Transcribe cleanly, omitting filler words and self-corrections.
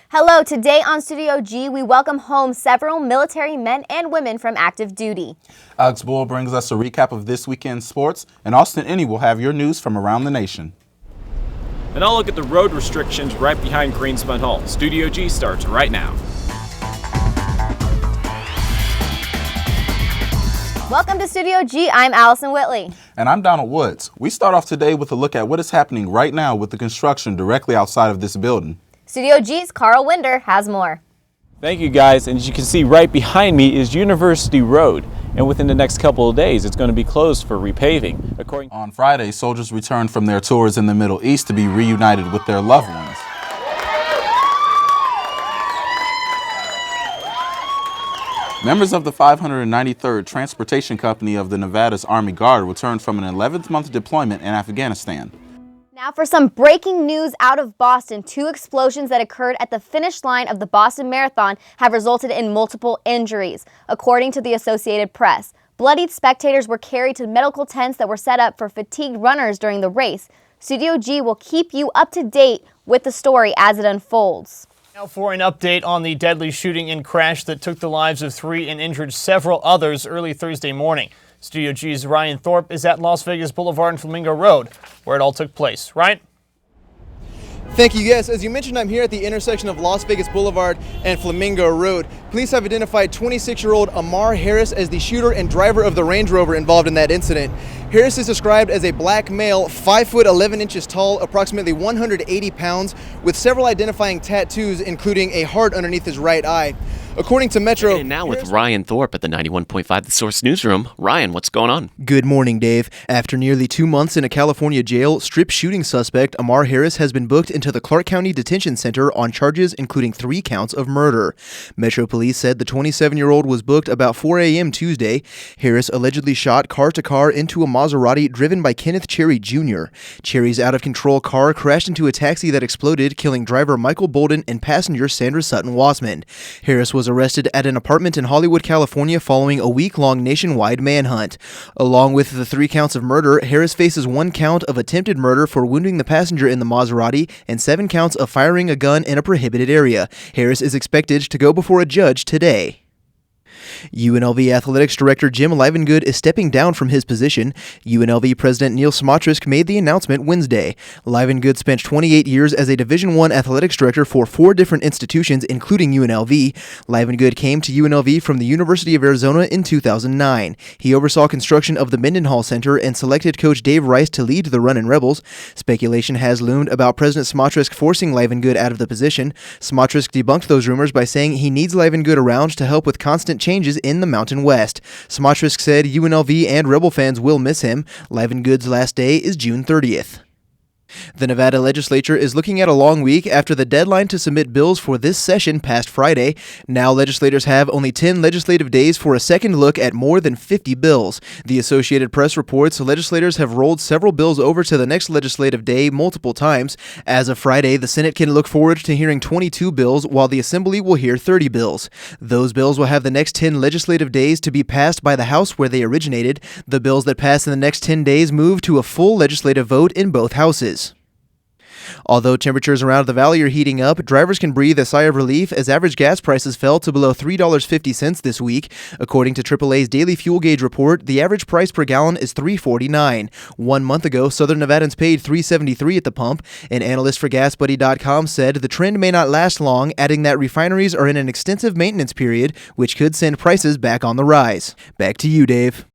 Hello, today on Studio G, we welcome home several military men and women from active duty. Alex Bull brings us a recap of this weekend's sports, and Austin Inney will have your news from around the nation. And I'll look at the road restrictions right behind Greenspan Hall. Studio G starts right now. Welcome to Studio G, I'm Allison Whitley. And I'm Donald Woods. We start off today with a look at what is happening right now with the construction directly outside of this building. Studio G's Carl Winder has more. Thank you, guys. And as you can see right behind me is University Road. And within the next couple of days, it's going to be closed for repaving. On Friday, soldiers returned from their tours in the Middle East to be reunited with their loved ones. Members of the 593rd Transportation Company of the Nevada's Army Guard returned from an 11th-month deployment in Afghanistan. Now for some breaking news out of Boston. 2 explosions that occurred at the finish line of the Boston Marathon have resulted in multiple injuries, according to the Associated Press. Bloodied spectators were carried to medical tents that were set up for fatigued runners during the race. Studio G will keep you up to date with the story as it unfolds. Now for an update on the deadly shooting and crash that took the lives of 3 and injured several others early Thursday morning. Studio G's Ryan Thorp is at Las Vegas Boulevard and Flamingo Road, where it all took place. Ryan? Thank you. Yes, as you mentioned, I'm here at the intersection of Las Vegas Boulevard and Flamingo Road. Police have identified 26-year-old Amar Harris as the shooter and driver of the Range Rover involved in that incident. Harris is described as a black male, 5 foot 11 inches tall, approximately 180 pounds, with several identifying tattoos, including a heart underneath his right eye. According to Metro... And now with Ryan Thorp at the 91.5 The Source Newsroom. Ryan, what's going on? Good morning, Dave. After nearly 2 months in a California jail, strip shooting suspect Amar Harris has been booked into the Clark County Detention Center on charges including 3 counts of murder. Metro Police said the 27-year-old was booked about 4 a.m. Tuesday. Harris allegedly shot car-to-car into a Maserati driven by Kenneth Cherry Jr. Cherry's out-of-control car crashed into a taxi that exploded, killing driver Michael Bolden and passenger Sandra Sutton-Wassman. Harris was arrested at an apartment in Hollywood, California following a week-long nationwide manhunt. Along with the 3 counts of murder, Harris faces 1 count of attempted murder for wounding the passenger in the Maserati and 7 counts of firing a gun in a prohibited area. Harris is expected to go before a judge today. UNLV Athletics Director Jim Livengood is stepping down from his position. UNLV President Neil Smotrisk made the announcement Wednesday. Livengood spent 28 years as a Division I athletics director for 4 different institutions, including UNLV. Livengood came to UNLV from the University of Arizona in 2009. He oversaw construction of the Mendenhall Center and selected coach Dave Rice to lead the Runnin' Rebels. Speculation has loomed about President Smotrisk forcing Livengood out of the position. Smotrisk debunked those rumors by saying he needs Livengood around to help with constant changes in the Mountain West. Smotrisk said UNLV and Rebel fans will miss him. Livengood's last day is June 30th. The Nevada legislature is looking at a long week after the deadline to submit bills for this session passed Friday. Now legislators have only 10 legislative days for a second look at more than 50 bills. The Associated Press reports legislators have rolled several bills over to the next legislative day multiple times. As of Friday, the Senate can look forward to hearing 22 bills, while the Assembly will hear 30 bills. Those bills will have the next 10 legislative days to be passed by the House where they originated. The bills that pass in the next 10 days move to a full legislative vote in both houses. Although temperatures around the valley are heating up, drivers can breathe a sigh of relief as average gas prices fell to below $3.50 this week. According to AAA's daily fuel gauge report, the average price per gallon is $3.49. 1 month ago, Southern Nevadans paid $3.73 at the pump. An analyst for GasBuddy.com said the trend may not last long, adding that refineries are in an extensive maintenance period, which could send prices back on the rise. Back to you, Dave.